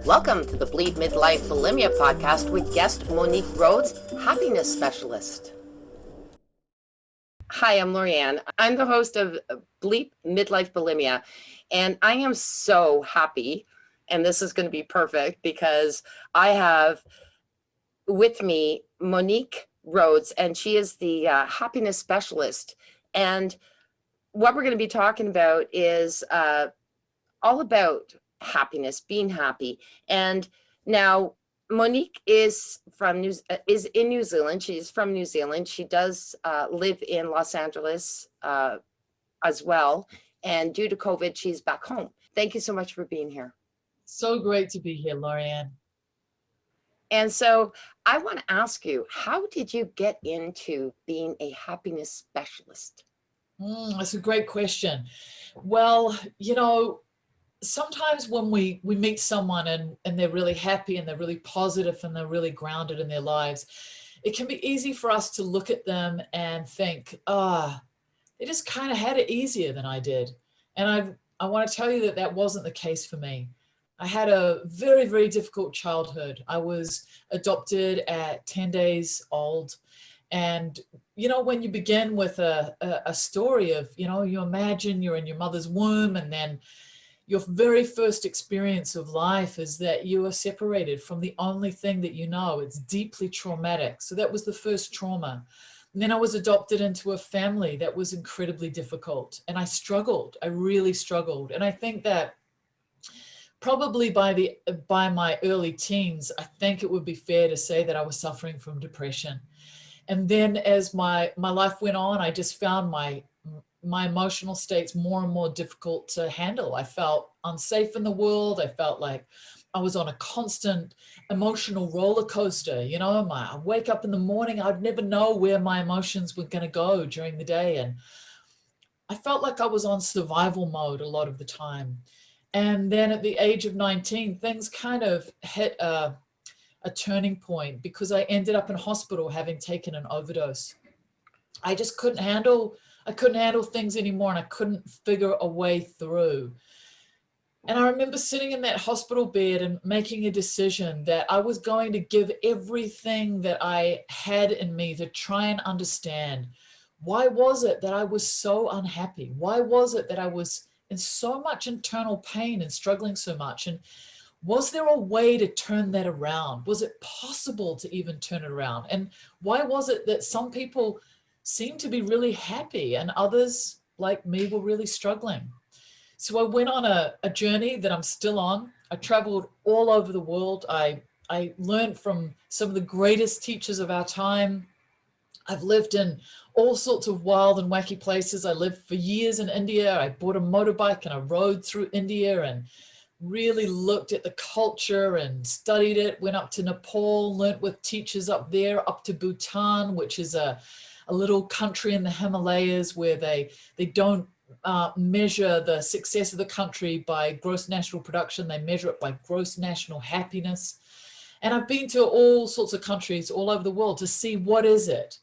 Welcome to the Bleep Bulimia podcast with guest Monique Rhodes, happiness specialist. Hi, I'm Lorianne. I'm the host of Bleep Bulimia, and I am so happy, and this is going to be perfect because I have with me Monique Rhodes, and she is the happiness specialist. And what we're going to be talking about is all about happiness, being happy. And now Monique is in New Zealand. She's from New Zealand. She does live in Los Angeles as well. And due to COVID, she's back home. Thank you so much for being here. So great to be here, Lorianne. And so I want to ask you, how did you get into being a happiness specialist? That's a great question. Well, sometimes when we meet someone and they're really happy and they're really positive and they're really grounded in their lives, it can be easy for us to look at them and think, they just kind of had it easier than I did. And I want to tell you that wasn't the case for me. I had a very, very difficult childhood. I was adopted at 10 days old. And, when you begin with a story of, you imagine you're in your mother's womb, and then your very first experience of life is that you are separated from the only thing that you know. It's deeply traumatic. So that was the first trauma. And then I was adopted into a family that was incredibly difficult. And I struggled. I really struggled. And I think that probably by my early teens, I think it would be fair to say that I was suffering from depression. And then as my life went on, I just found my emotional states more and more difficult to handle. I felt unsafe in the world. I felt like I was on a constant emotional roller coaster. I wake up in the morning, I'd never know where my emotions were going to go during the day. And I felt like I was on survival mode a lot of the time. And then at the age of 19, things kind of hit a turning point because I ended up in hospital having taken an overdose. I just couldn't handle things anymore, and I couldn't figure a way through. And I remember sitting in that hospital bed and making a decision that I was going to give everything that I had in me to try and understand, why was it that I was so unhappy? Why was it that I was in so much internal pain and struggling so much? And was there a way to turn that around? Was it possible to even turn it around? And why was it that some people seemed to be really happy and others, like me, were really struggling? So I went on a journey that I'm still on. I traveled all over the world. I learned from some of the greatest teachers of our time. I've lived in all sorts of wild and wacky places. I lived for years in India. I bought a motorbike and I rode through India and really looked at the culture and studied it. Went up to Nepal, learnt with teachers up there, up to Bhutan, which is a little country in the Himalayas where they don't measure the success of the country by gross national production. They measure it by gross national happiness. And I've been to all sorts of countries all over the world to see what is it.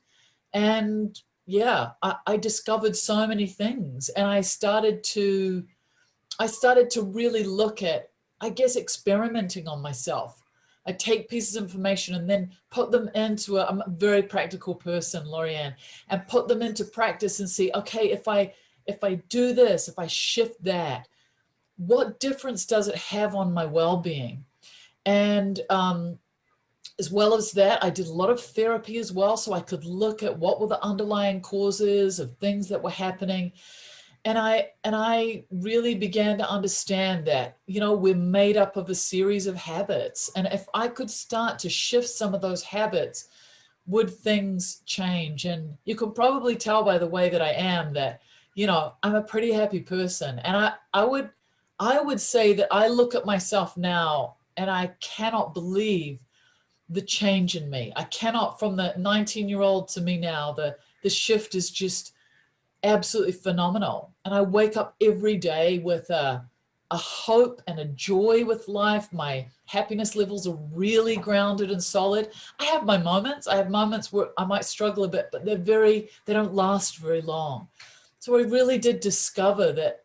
And yeah, I discovered so many things, and I started to really look at, I guess, experimenting on myself. I take pieces of information and then put them into I'm a very practical person, Lorianne, and put them into practice and see, okay, if I do this, if I shift that, what difference does it have on my well-being? And as well as that, I did a lot of therapy as well, so I could look at what were the underlying causes of things that were happening. And I really began to understand that, we're made up of a series of habits. And if I could start to shift some of those habits, would things change? And you can probably tell by the way that I am that, I'm a pretty happy person. And I would say that I look at myself now and I cannot believe the change in me. I cannot, from the 19-year-old to me now, the shift is just absolutely phenomenal. And I wake up every day with a hope and a joy with life. My happiness levels are really grounded and solid. I have my moments. I have moments where I might struggle a bit, but they don't last very long. So I really did discover that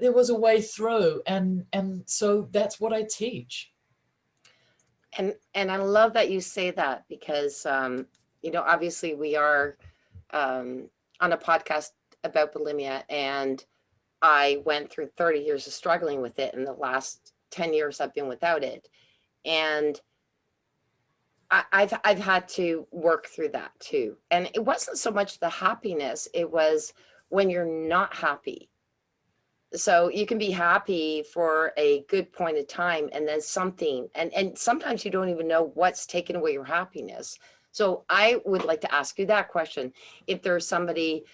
there was a way through. And so that's what I teach. And I love that you say that because you know, obviously we are on a podcast about bulimia, and I went through 30 years of struggling with it. In the last 10 years I've been without it. And I've had to work through that too. And it wasn't so much the happiness, it was when you're not happy. So you can be happy for a good point of time, and then something, and sometimes you don't even know what's taken away your happiness. So I would like to ask you that question. If there's somebody,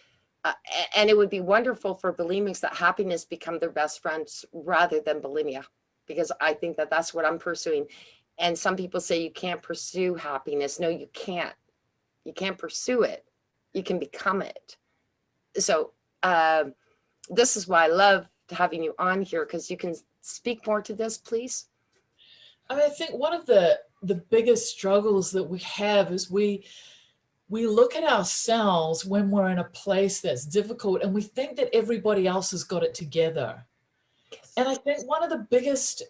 and it would be wonderful for bulimics that happiness become their best friends rather than bulimia, because I think that that's what I'm pursuing. And some people say you can't pursue happiness. No, you can't. You can't pursue it. You can become it. So this is why I love having you on here, because you can speak more to this, please. I mean, I think one of the biggest struggles that we have is we look at ourselves when we're in a place that's difficult and we think that everybody else has got it together. And I think one of the biggest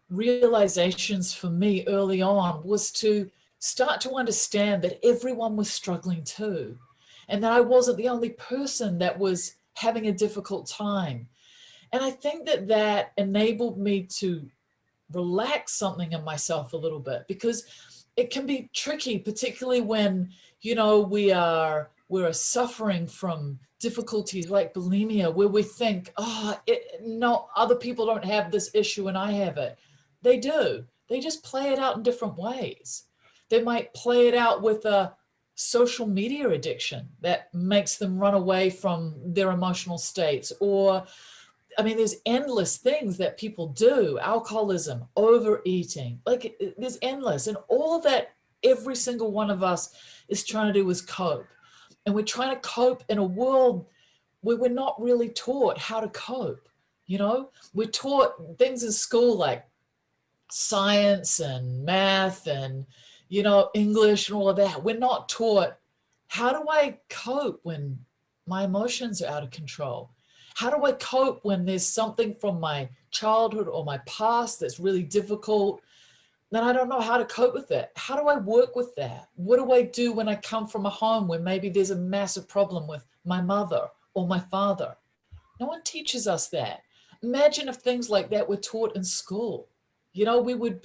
realizations for me early on was to start to understand that everyone was struggling too, and that I wasn't the only person that was having a difficult time. And I think that that enabled me to relax something in myself a little bit, because it can be tricky, particularly when, you know, we're suffering from difficulties like bulimia, where we think, oh, no, other people don't have this issue and I have it. They do. They just play it out in different ways. They might play it out with a social media addiction that makes them run away from their emotional states, or I mean, there's endless things that people do, alcoholism, overeating, like there's endless. And all of that, every single one of us is trying to do is cope. And we're trying to cope in a world where we're not really taught how to cope. You know, we're taught things in school like science and math and, you know, English and all of that. We're not taught, how do I cope when my emotions are out of control? How do I cope when there's something from my childhood or my past that's really difficult? Then I don't know how to cope with that. How do I work with that? What do I do when I come from a home where maybe there's a massive problem with my mother or my father? No one teaches us that. Imagine if things like that were taught in school. You know, we would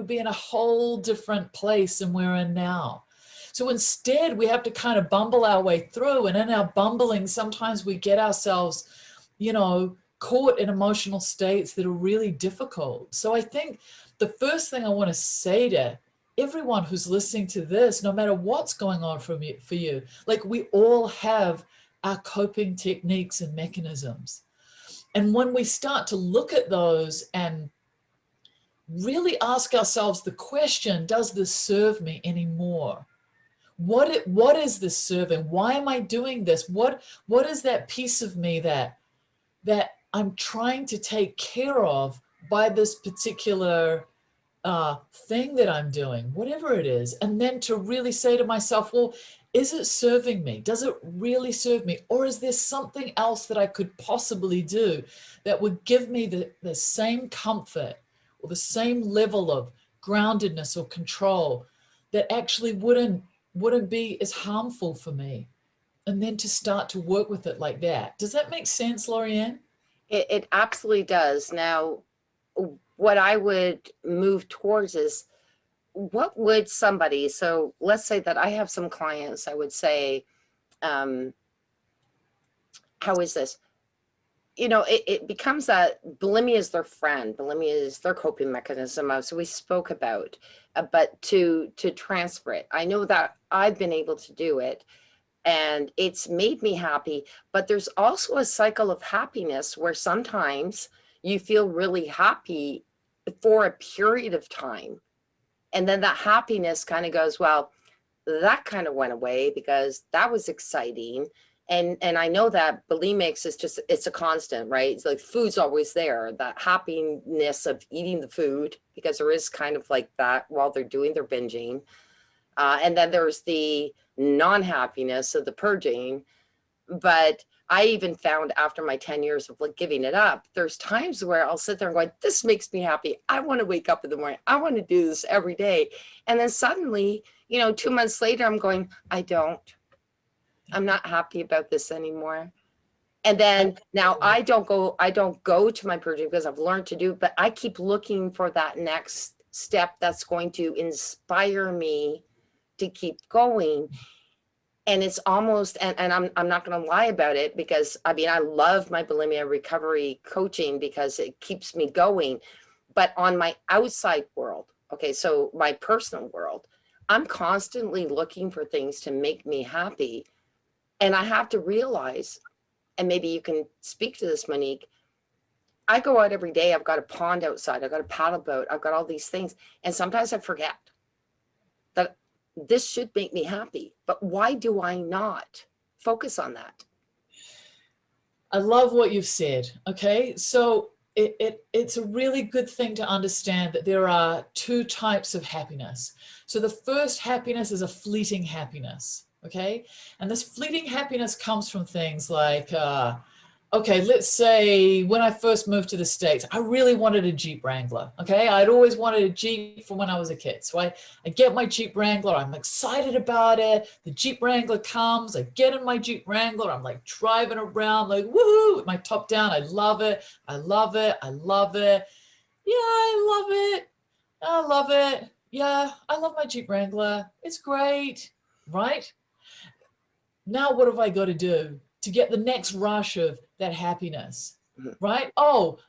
be in a whole different place than we're in now. So instead, we have to kind of bumble our way through. And in our bumbling, sometimes we get ourselves, you know, caught in emotional states that are really difficult. So I think the first thing I want to say to everyone who's listening to this, no matter what's going on for you, like we all have our coping techniques and mechanisms. And when we start to look at those and really ask ourselves the question, does this serve me anymore? What is this serving? Why am I doing this? What is that piece of me that I'm trying to take care of by this particular thing that I'm doing, whatever it is? And then to really say to myself, well, is it serving me? Does it really serve me? Or is there something else that I could possibly do that would give me the same comfort or the same level of groundedness or control that actually wouldn't be as harmful for me? And then to start to work with it like that. Does that make sense, Lorianne? It absolutely does. Now, what I would move towards is, what would somebody, so let's say that I have some clients, I would say, um, how is this? You know, it becomes that bulimia is their friend, bulimia is their coping mechanism, as we spoke about, but to transfer it. I know that I've been able to do it, and it's made me happy, but there's also a cycle of happiness where sometimes you feel really happy for a period of time, and then that happiness kind of goes, well, that kind of went away because that was exciting. And I know that bulimics is just, it's a constant, right? It's like food's always there, that happiness of eating the food, because there is kind of like that while they're doing their binging. And then there's the non-happiness of the purging. But I even found after my 10 years of like giving it up, there's times where I'll sit there and going, this makes me happy. I want to wake up in the morning. I want to do this every day. And then suddenly, you know, 2 months later, I'm going, I'm not happy about this anymore. And then now I don't go to my purging because I've learned to do, but I keep looking for that next step that's going to inspire me to keep going. And it's almost, and I'm not going to lie about it, because I mean, I love my bulimia recovery coaching because it keeps me going. But on my outside world, okay, so my personal world, I'm constantly looking for things to make me happy. And I have to realize, and maybe you can speak to this, Monique, I go out every day. I've got a pond outside. I've got a paddle boat. I've got all these things. And sometimes I forget that this should make me happy, but why do I not focus on that? I love what you've said. Okay. So it's a really good thing to understand that there are two types of happiness. So the first happiness is a fleeting happiness. Okay. And this fleeting happiness comes from things like, okay, let's say when I first moved to the States, I really wanted a Jeep Wrangler. Okay. I'd always wanted a Jeep from when I was a kid. So I get my Jeep Wrangler. I'm excited about it. The Jeep Wrangler comes. I get in my Jeep Wrangler. I'm like driving around like, woohoo, with my top down. I love it. I love it. I love it. Yeah, I love it. I love it. Yeah, I love my Jeep Wrangler. It's great. Right? Now what have I got to do to get the next rush of that happiness? Right? Oh,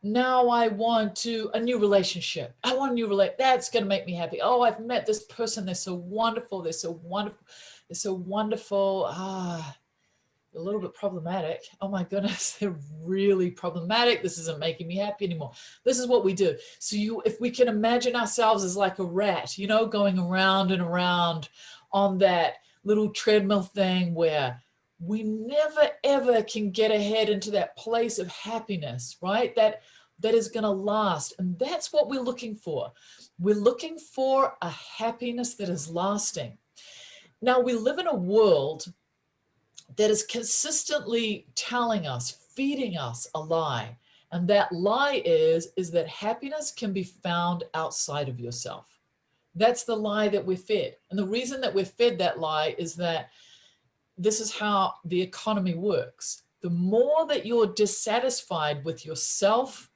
now I want a new relationship. I want a new relationship. That's going to make me happy. Oh, I've met this person. They're so wonderful. They're so wonderful. They're so wonderful. A little bit problematic. Oh my goodness, they're really problematic. This isn't making me happy anymore. This is what we do. So if we can imagine ourselves as like a rat, you know, going around and around on that little treadmill thing where we never ever can get ahead into that place of happiness, right? That is going to last. And that's what we're looking for. We're looking for a happiness that is lasting. Now, we live in a world that is consistently telling us, feeding us a lie. And that lie is that happiness can be found outside of yourself. That's the lie that we're fed. And the reason that we're fed that lie is that this is how the economy works. The more that you're dissatisfied with yourself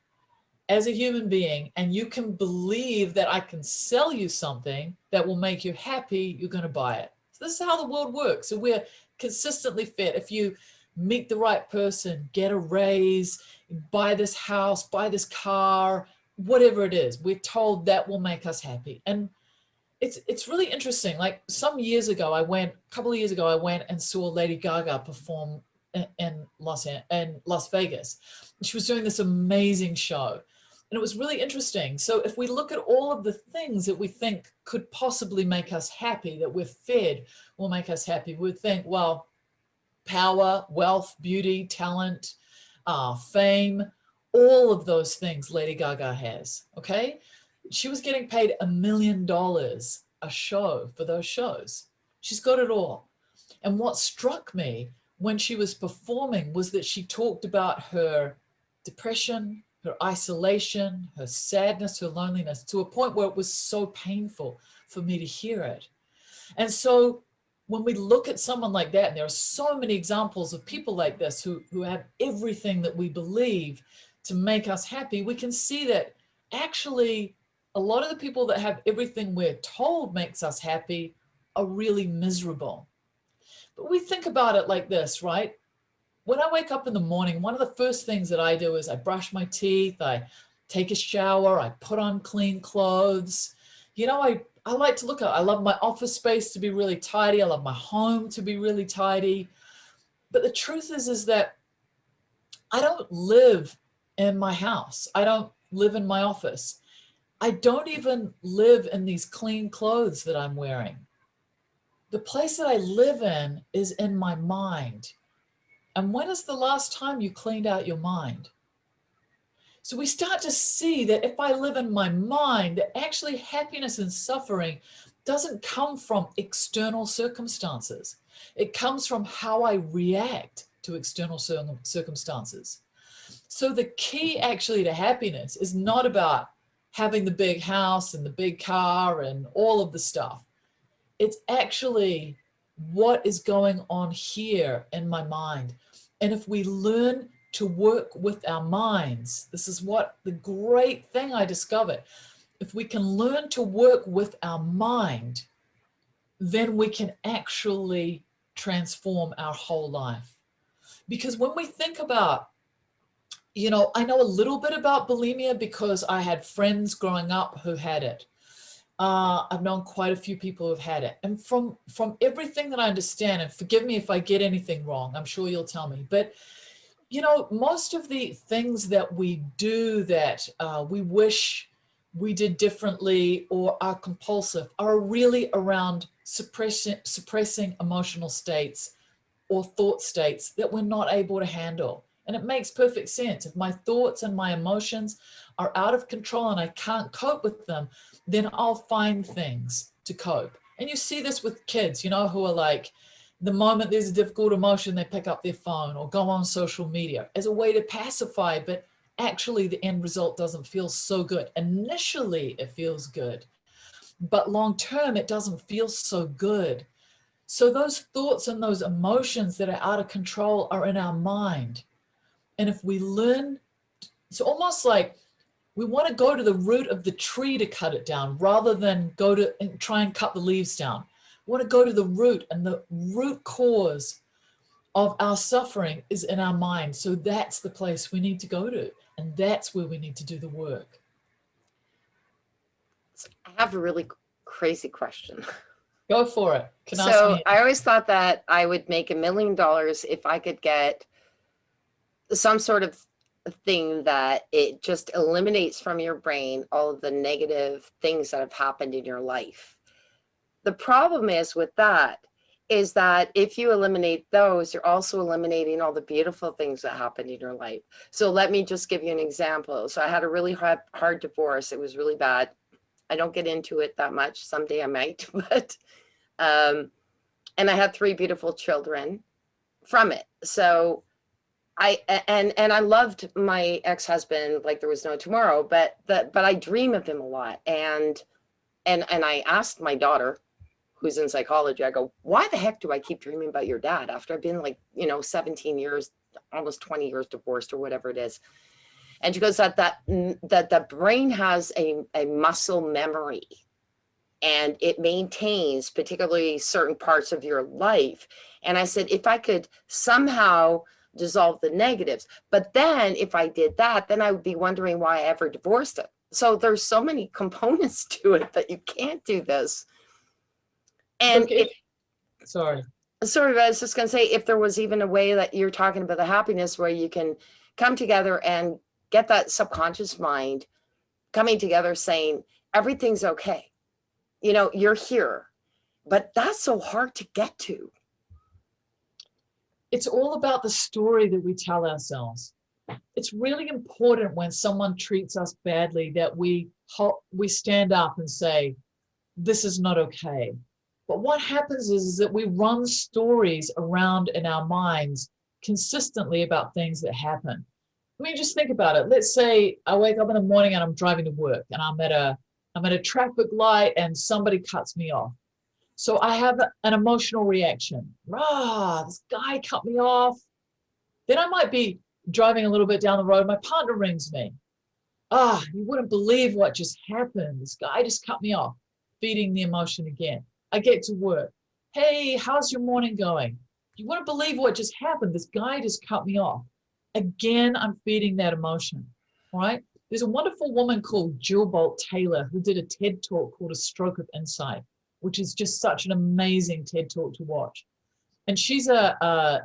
as a human being, and you can believe that I can sell you something that will make you happy, you're going to buy it. So this is how the world works. So we're consistently fed. If you meet the right person, get a raise, buy this house, buy this car, whatever it is, we're told that will make us happy. And it's really interesting. Like a couple of years ago, I went and saw Lady Gaga perform in Las Vegas. She was doing this amazing show. And it was really interesting. So if we look at all of the things that we think could possibly make us happy, that we're fed will make us happy, we'd think, well, power, wealth, beauty, talent, fame, all of those things Lady Gaga has, okay? She was getting paid $1 million a show for those shows. She's got it all. And what struck me when she was performing was that she talked about her depression, her isolation, her sadness, her loneliness, to a point where it was so painful for me to hear it. And so when we look at someone like that, and there are so many examples of people like this who have everything that we believe to make us happy, we can see that actually a lot of the people that have everything we're told makes us happy are really miserable. But we think about it like this, right? When I wake up in the morning, one of the first things that I do is I brush my teeth, I take a shower, I put on clean clothes. You know, I like to look at, I love my office space to be really tidy. I love my home to be really tidy. But the truth is that I don't live in my house. I don't live in my office. I don't even live in these clean clothes that I'm wearing. The place that I live in is in my mind. And when is the last time you cleaned out your mind? So we start to see that if I live in my mind, that actually happiness and suffering doesn't come from external circumstances. It comes from how I react to external circumstances. So the key actually to happiness is not about having the big house and the big car and all of the stuff. It's actually what is going on here in my mind. And if we learn to work with our minds, this is what the great thing I discovered. If we can learn to work with our mind, then we can actually transform our whole life. Because when we think about, you know, I know a little bit about bulimia because I had friends growing up who had it. I've known quite a few people who've had it. And from everything that I understand, and forgive me if I get anything wrong, I'm sure you'll tell me, but you know, most of the things that we do that we wish we did differently or are compulsive are really around suppressing emotional states or thought states that we're not able to handle. And it makes perfect sense. If my thoughts and my emotions are out of control and I can't cope with them, then I'll find things to cope. And you see this with kids, you know, who are like, the moment there's a difficult emotion, they pick up their phone or go on social media as a way to pacify, but actually the end result doesn't feel so good. Initially, it feels good, but long term, it doesn't feel so good. So those thoughts and those emotions that are out of control are in our mind. And if we learn, it's almost like we want to go to the root of the tree to cut it down rather than go to and try and cut the leaves down. We want to go to the root, and the root cause of our suffering is in our mind. So that's the place we need to go to, and that's where we need to do the work. I have a really crazy question. Go for it. Can ask So me. I always thought that I would make $1 million if I could get some sort of thing that it just eliminates from your brain all of the negative things that have happened in your life. The problem is with that is that if you eliminate those, you're also eliminating all the beautiful things that happened in your life. So let me just give you an example. So I had a really hard divorce. It was really bad. I don't get into it that much. Someday I might, but, and I had 3 beautiful children from it. So and I loved my ex-husband like there was no tomorrow, but I dream of him a lot. And I asked my daughter, who's in psychology, I go, why the heck do I keep dreaming about your dad after I've been like, 17 years, almost 20 years divorced or whatever it is? And she goes that the brain has a muscle memory, and it maintains particularly certain parts of your life. And I said, if I could somehow dissolve the negatives, but then if I did that, then I would be wondering why I ever divorced him. So there's so many components to it that you can't do this. And Okay. Sorry, but I was just going to say, if there was even a way that you're talking about the happiness where you can come together and get that subconscious mind coming together saying, everything's okay. You're here, but that's so hard to get to. it's all about the story that we tell ourselves. It's really important when someone treats us badly that we stand up and say, this is not okay. But what happens is that we run stories around in our minds consistently about things that happen. I mean, just think about it. Let's say I wake up in the morning and I'm driving to work and I'm at a traffic light and somebody cuts me off. So I have an emotional reaction. This guy cut me off. Then I might be driving a little bit down the road. My partner rings me. You wouldn't believe what just happened. This guy just cut me off, feeding the emotion again. I get to work. Hey, how's your morning going? You wouldn't believe what just happened. This guy just cut me off. Again, I'm feeding that emotion, right? There's a wonderful woman called Jill Bolt Taylor who did a TED talk called A Stroke of Insight, which is just such an amazing TED talk to watch. And she's a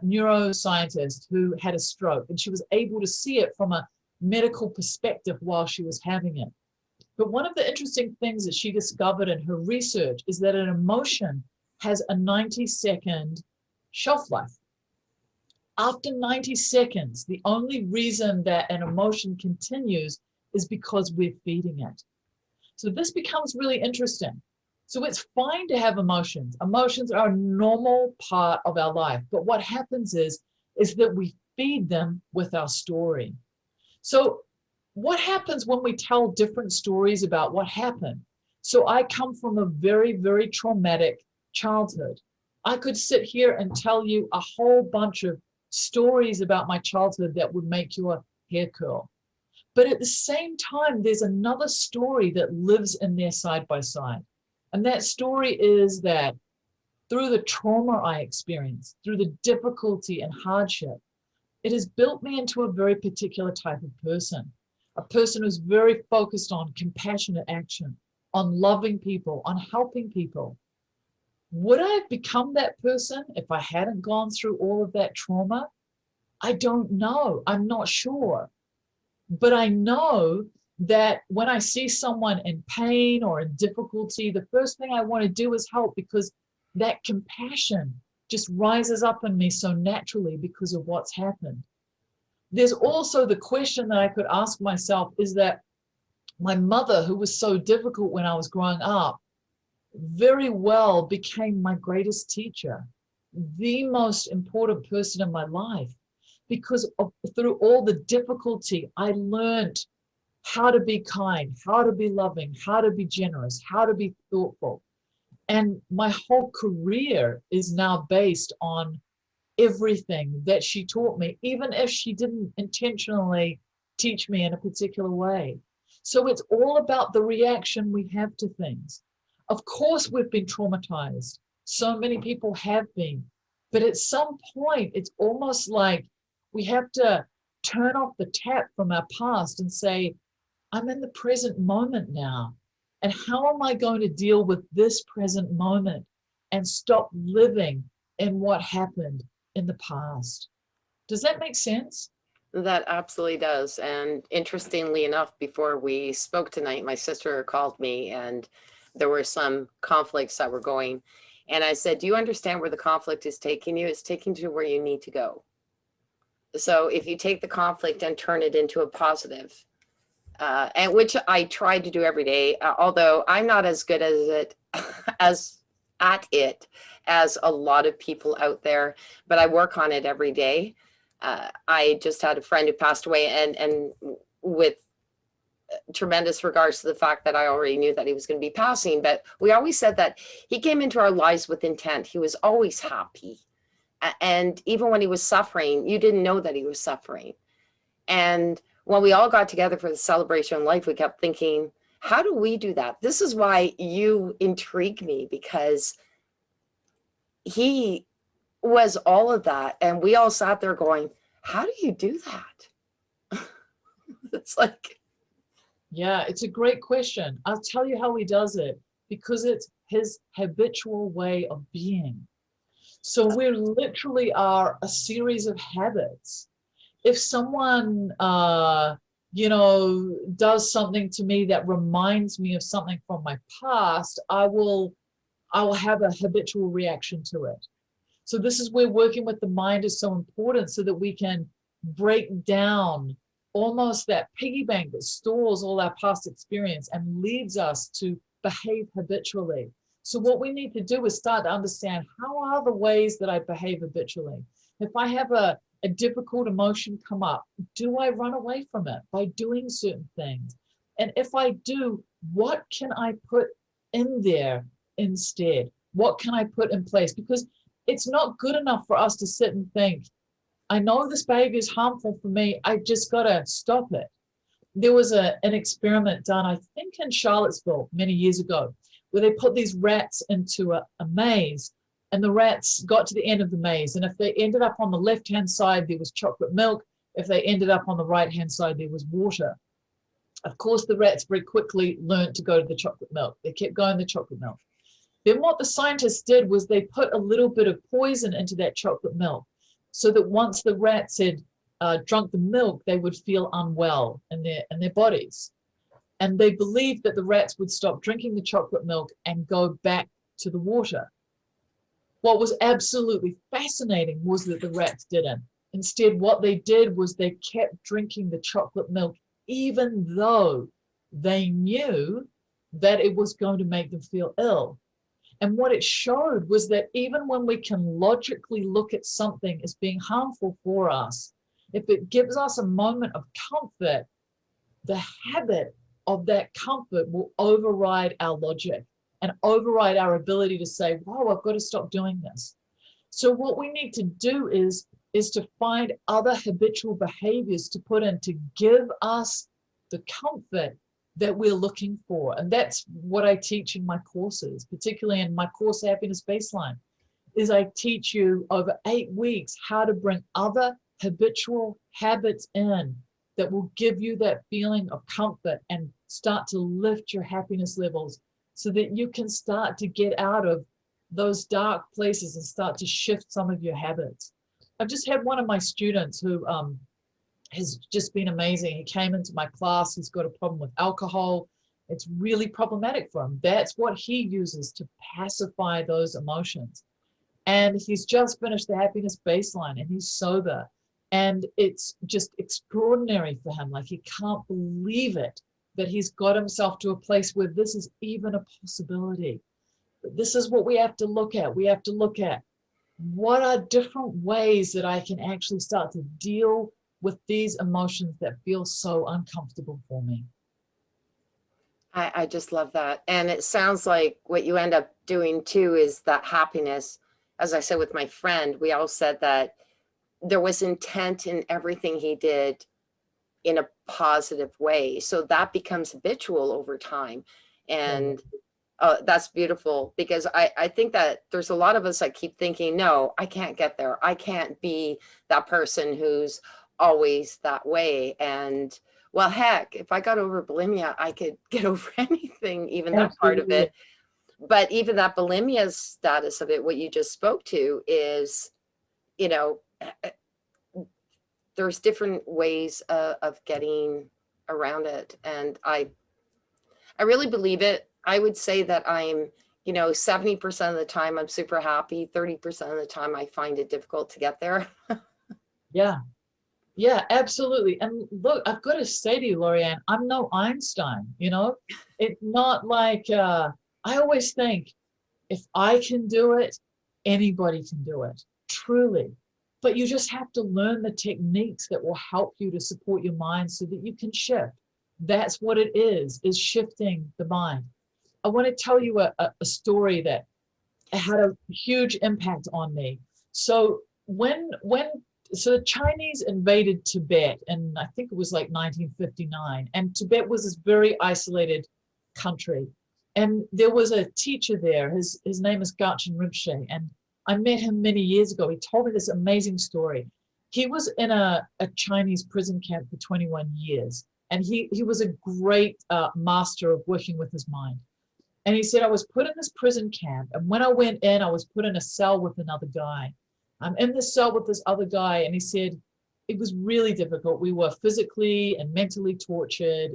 neuroscientist who had a stroke, and she was able to see it from a medical perspective while she was having it. But one of the interesting things that she discovered in her research is that an emotion has a 90-second shelf life. After 90 seconds, the only reason that an emotion continues is because we're feeding it. So this becomes really interesting. So it's fine to have emotions. Emotions are a normal part of our life. But what happens is is that we feed them with our story. So what happens when we tell different stories about what happened? So I come from a very, very traumatic childhood. I could sit here and tell you a whole bunch of stories about my childhood that would make your hair curl. But at the same time, there's another story that lives in there side by side. And that story is that through the trauma I experienced, through the difficulty and hardship, it has built me into a very particular type of person, a person who's very focused on compassionate action, on loving people, on helping people. Would I have become that person if I hadn't gone through all of that trauma? I don't know. I'm not sure. But I know that when I see someone in pain or in difficulty, the first thing I want to do is help, because that compassion just rises up in me so naturally because of what's happened. There's also the question that I could ask myself is that my mother, who was so difficult when I was growing up, very well became my greatest teacher, the most important person in my life, because through all the difficulty, I learned how to be kind, how to be loving, how to be generous, how to be thoughtful. And my whole career is now based on everything that she taught me, even if she didn't intentionally teach me in a particular way. So it's all about the reaction we have to things. Of course, we've been traumatized. So many people have been. But at some point, it's almost like we have to turn off the tap from our past and say, I'm in the present moment now. And how am I going to deal with this present moment and stop living in what happened in the past? Does that make sense? That absolutely does. And interestingly enough, before we spoke tonight, my sister called me and there were some conflicts that were going. And I said, do you understand where the conflict is taking you? It's taking you to where you need to go. So if you take the conflict and turn it into a positive, and which I try to do every day, although I'm not as good as it as at it as a lot of people out there, but I work on it every day. I just had a friend who passed away, and with tremendous regards to the fact that I already knew that he was going to be passing, but we always said that he came into our lives with intent. He was always happy. And even when he was suffering, you didn't know that he was suffering. And when we all got together for the celebration of life, we kept thinking, how do we do that? This is why you intrigue me, because he was all of that. And we all sat there going, how do you do that? It's like, Yeah, it's a great question. I'll tell you how he does it, because it's his habitual way of being. So we literally are a series of habits. If someone, does something to me that reminds me of something from my past, I will have a habitual reaction to it. So this is where working with the mind is so important, so that we can break down almost that piggy bank that stores all our past experience and leads us to behave habitually. So what we need to do is start to understand, how are the ways that I behave habitually? If I have a difficult emotion come up, do I run away from it by doing certain things? And if I do, what can I put in there instead? What can I put in place? Because it's not good enough for us to sit and think, I know this behavior is harmful for me, I just got to stop it. There was an experiment done, I think in Charlottesville many years ago, where they put these rats into a maze, and the rats got to the end of the maze. And if they ended up on the left-hand side, there was chocolate milk. If they ended up on the right-hand side, there was water. Of course, the rats very quickly learned to go to the chocolate milk. They kept going to chocolate milk. Then what the scientists did was they put a little bit of poison into that chocolate milk, so that once the rats had drunk the milk, they would feel unwell in their bodies. And they believed that the rats would stop drinking the chocolate milk and go back to the water. What was absolutely fascinating was that the rats didn't. Instead, what they did was they kept drinking the chocolate milk, even though they knew that it was going to make them feel ill. And what it showed was that even when we can logically look at something as being harmful for us, if it gives us a moment of comfort, the habit of that comfort will override our logic and override our ability to say, whoa, I've got to stop doing this. So what we need to do is to find other habitual behaviors to put in to give us the comfort that we're looking for. And that's what I teach in my courses, particularly in my course Happiness Baseline, is I teach you over 8 weeks how to bring other habitual habits in that will give you that feeling of comfort and start to lift your happiness levels so that you can start to get out of those dark places and start to shift some of your habits. I've just had one of my students who has just been amazing. He came into my class, he's got a problem with alcohol. It's really problematic for him. That's what he uses to pacify those emotions. And he's just finished the Happiness Baseline and he's sober. And it's just extraordinary for him. Like, he can't believe it that he's got himself to a place where this is even a possibility. But this is what we have to look at. We have to look at what are different ways that I can actually start to deal with these emotions that feel so uncomfortable for me. I just love that. And it sounds like what you end up doing too is that happiness. As I said with my friend, we all said that there was intent in everything he did in a positive way. So that becomes habitual over time. And that's beautiful, because I think that there's a lot of us that keep thinking, no, I can't get there. I can't be that person who's always that way. And well, heck, if I got over bulimia, I could get over anything, even that part of it. But even that bulimia status of it, what you just spoke to is, you know, there's different ways of getting around it. And I really believe it. I would say that I'm, 70% of the time I'm super happy. 30% of the time I find it difficult to get there. Yeah, absolutely. And look, I've got to say to you, Lorianne, I'm no Einstein, It's not like, I always think if I can do it, anybody can do it, truly. But you just have to learn the techniques that will help you to support your mind so that you can shift. That's what it is shifting the mind. I want to tell you a story that had a huge impact on me. So so the Chinese invaded Tibet, and I think it was like 1959, and Tibet was this very isolated country. And there was a teacher there, his name is Gachin Rinpoche, and I met him many years ago. He told me this amazing story. He was in a Chinese prison camp for 21 years, and he was a great master of working with his mind. And he said, I was put in this prison camp, and when I went in, I was put in a cell with another guy. I'm in this cell with this other guy, and he said, it was really difficult. We were physically and mentally tortured.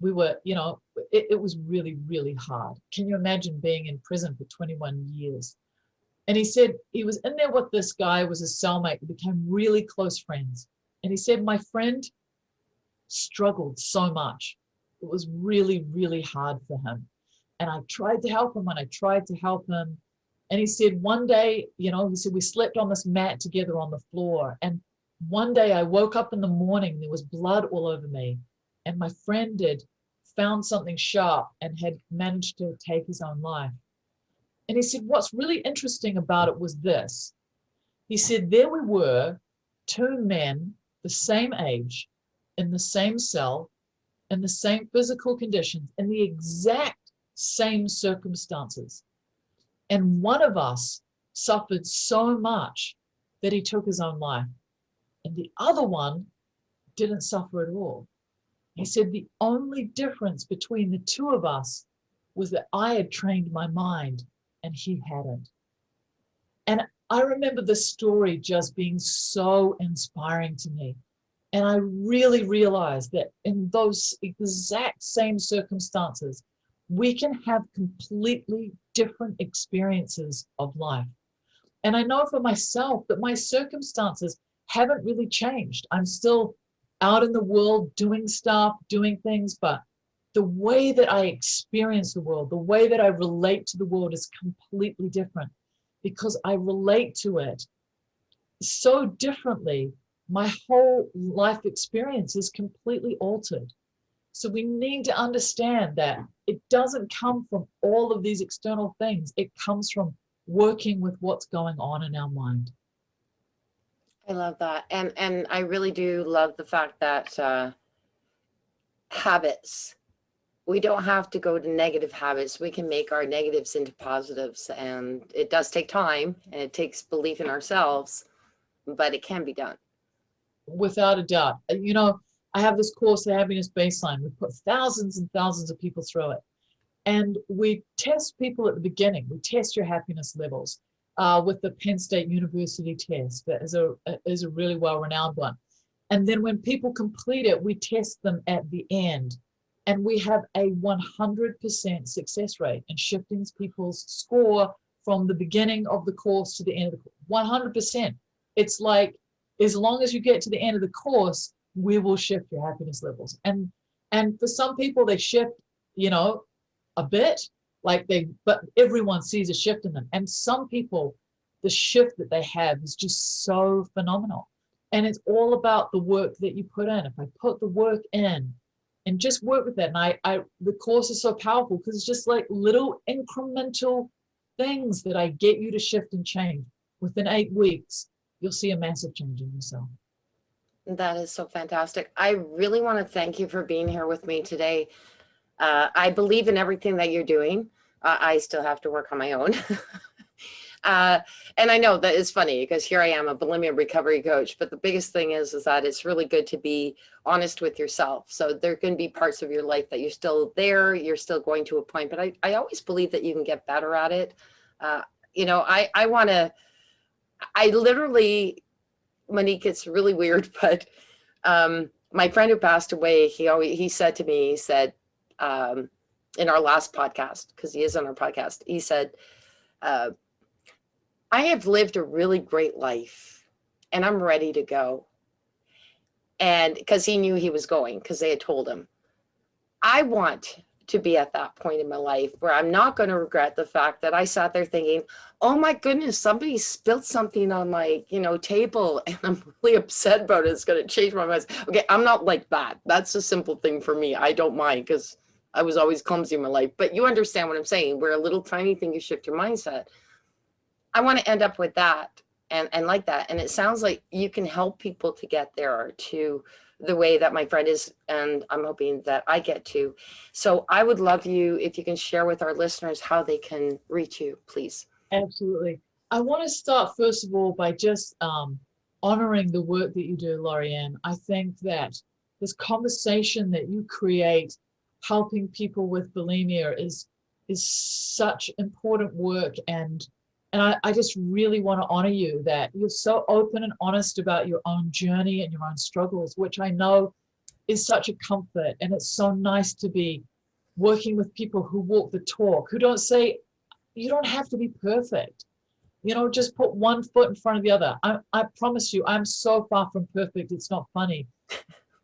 We were, it was really, really hard. Can you imagine being in prison for 21 years? And he said he was in there with this guy, was his cellmate, we became really close friends. And he said, my friend struggled so much. It was really, really hard for him. And I tried to help him, and I tried to help him. And he said, one day, he said, we slept on this mat together on the floor. And one day I woke up in the morning, there was blood all over me. And my friend had found something sharp and had managed to take his own life. And he said, what's really interesting about it was this. He said, there we were, two men, the same age, in the same cell, in the same physical conditions, in the exact same circumstances. And one of us suffered so much that he took his own life. And the other one didn't suffer at all. He said the only difference between the two of us was that I had trained my mind and he hadn't. And I remember the story just being so inspiring to me. And I really realized that in those exact same circumstances, we can have completely different experiences of life. And I know for myself that my circumstances haven't really changed. I'm still out in the world doing stuff, doing things, but the way that I experience the world, the way that I relate to the world is completely different, because I relate to it so differently. My whole life experience is completely altered. So we need to understand that it doesn't come from all of these external things. It comes from working with what's going on in our mind. I love that. And I really do love the fact that habits, we don't have to go to negative habits. We can make our negatives into positives. And it does take time and it takes belief in ourselves, but it can be done. Without a doubt. You know, I have this course, the Happiness Baseline. We put thousands and thousands of people through it. And we test people at the beginning. We test your happiness levels with the Penn State University test. That is a really well-renowned one. And then when people complete it, we test them at the end. And we have a 100% success rate in shifting people's score from the beginning of the course to the end of the course. 100%. It's like, as long as you get to the end of the course, we will shift your happiness levels. And for some people, they shift, you know, a bit, but everyone sees a shift in them. And some people, the shift that they have is just so phenomenal. And it's all about the work that you put in. If I put the work in and just work with that, and the course is so powerful because it's just like little incremental things that I get you to shift and change. Within 8 weeks, you'll see a massive change in yourself. That is so fantastic. I really want to thank you for being here with me today. I believe in everything that you're doing. I still have to work on my own. And I know that it's funny because here I am, a bulimia recovery coach, but the biggest thing is that it's really good to be honest with yourself. So there can be parts of your life that you're still there, you're still going to a point, but I always believe that you can get better at it. You know, I literally, Monique, it's really weird, but my friend who passed away, he said to me, he said, in our last podcast, because he is on our podcast, he said, I have lived a really great life and I'm ready to go. And because he knew he was going, because they had told him, I want to be at that point in my life where I'm not going to regret the fact that I sat there thinking, oh my goodness, somebody spilled something on my, table and I'm really upset about it. It's going to change my mind. Okay, I'm not like that. That's a simple thing for me. I don't mind because I was always clumsy in my life. But you understand what I'm saying. Where a little tiny thing, you shift your mindset. I want to end up with that and like that. And it sounds like you can help people to get there to the way that my friend is, and I'm hoping that I get to. So I would love you if you can share with our listeners how they can reach you, please. Absolutely. I want to start, first of all, by just honoring the work that you do, Lorianne. I think that this conversation that you create, helping people with bulimia, is such important work. And I just really want to honor you that you're so open and honest about your own journey and your own struggles, which I know is such a comfort. And it's so nice to be working with people who walk the talk, who don't say, you don't have to be perfect. Just put one foot in front of the other. I promise you, I'm so far from perfect. It's not funny.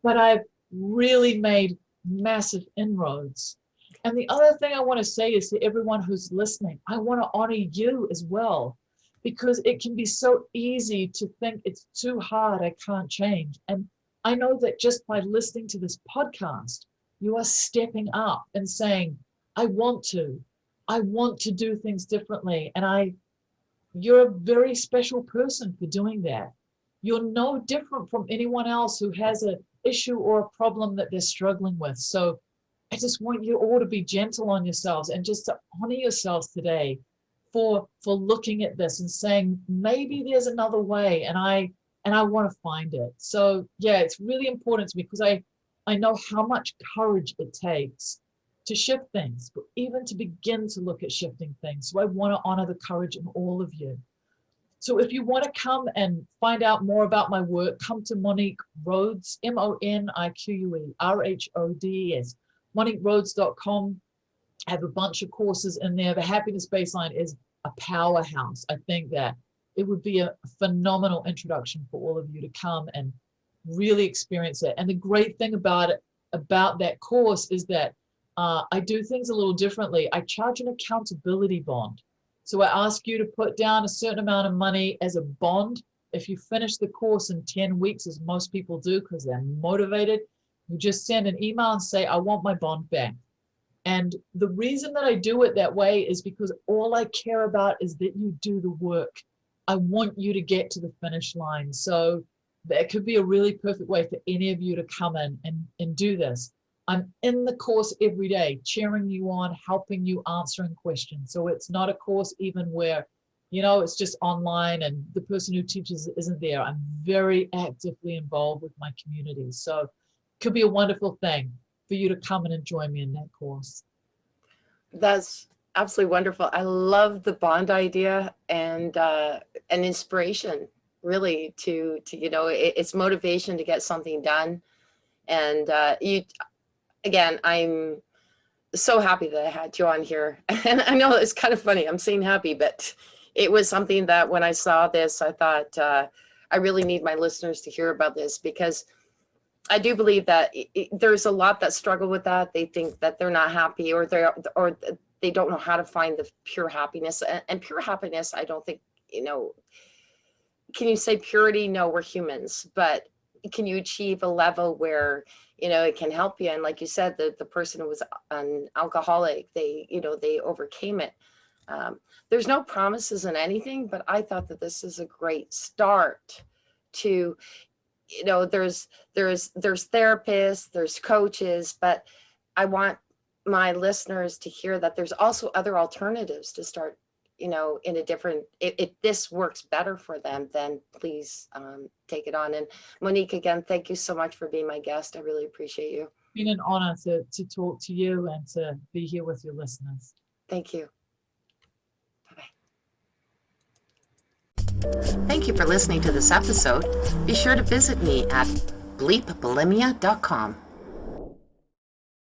But I've really made massive inroads. And the other thing I want to say is to everyone who's listening, I want to honor you as well, because it can be so easy to think it's too hard, I can't change. And I know that just by listening to this podcast, you are stepping up and saying, I want to do things differently. And you're a very special person for doing that. You're no different from anyone else who has an issue or a problem that they're struggling with. So I just want you all to be gentle on yourselves and just to honor yourselves today for looking at this and saying, maybe there's another way, and I want to find it. So yeah, it's really important to me because I know how much courage it takes to shift things, but even to begin to look at shifting things. So I want to honor the courage in all of you. So if you want to come and find out more about my work, come to Monique Rhodes, MoniqueRhodes, MoniqueRhodes.com. I have a bunch of courses in there. The Happiness Baseline is a powerhouse. I think that it would be a phenomenal introduction for all of you to come and really experience it. And the great thing about that course is that I do things a little differently. I charge an accountability bond. So I ask you to put down a certain amount of money as a bond. If you finish the course in 10 weeks, as most people do because they're motivated, you just send an email and say, I want my bond back. And the reason that I do it that way is because all I care about is that you do the work. I want you to get to the finish line. So that could be a really perfect way for any of you to come in and do this. I'm in the course every day, cheering you on, helping you, answering questions. So it's not a course even where, it's just online and the person who teaches isn't there. I'm very actively involved with my community. So it could be a wonderful thing for you to come in and join me in that course. That's absolutely wonderful. I love the bond idea and an inspiration really to it's motivation to get something done. And again, I'm so happy that I had you on here. And I know it's kind of funny, I'm saying happy, but it was something that when I saw this, I thought I really need my listeners to hear about this, because I do believe that there's a lot that struggle with that. They think that they're not happy, or they don't know how to find the pure happiness. And pure happiness, I don't think, can you say purity? No, we're humans, but can you achieve a level where, it can help you? And like you said, the person who was an alcoholic, they overcame it. There's no promises in anything, but I thought that this is a great start to, there's therapists, there's coaches, but I want my listeners to hear that there's also other alternatives to start, in a different, if this works better for them, then please take it on. And Monique, again, thank you so much for being my guest. I really appreciate you. It's been an honor to talk to you and to be here with your listeners. Thank you. Thank you for listening to this episode. Be sure to visit me at bleepbulimia.com.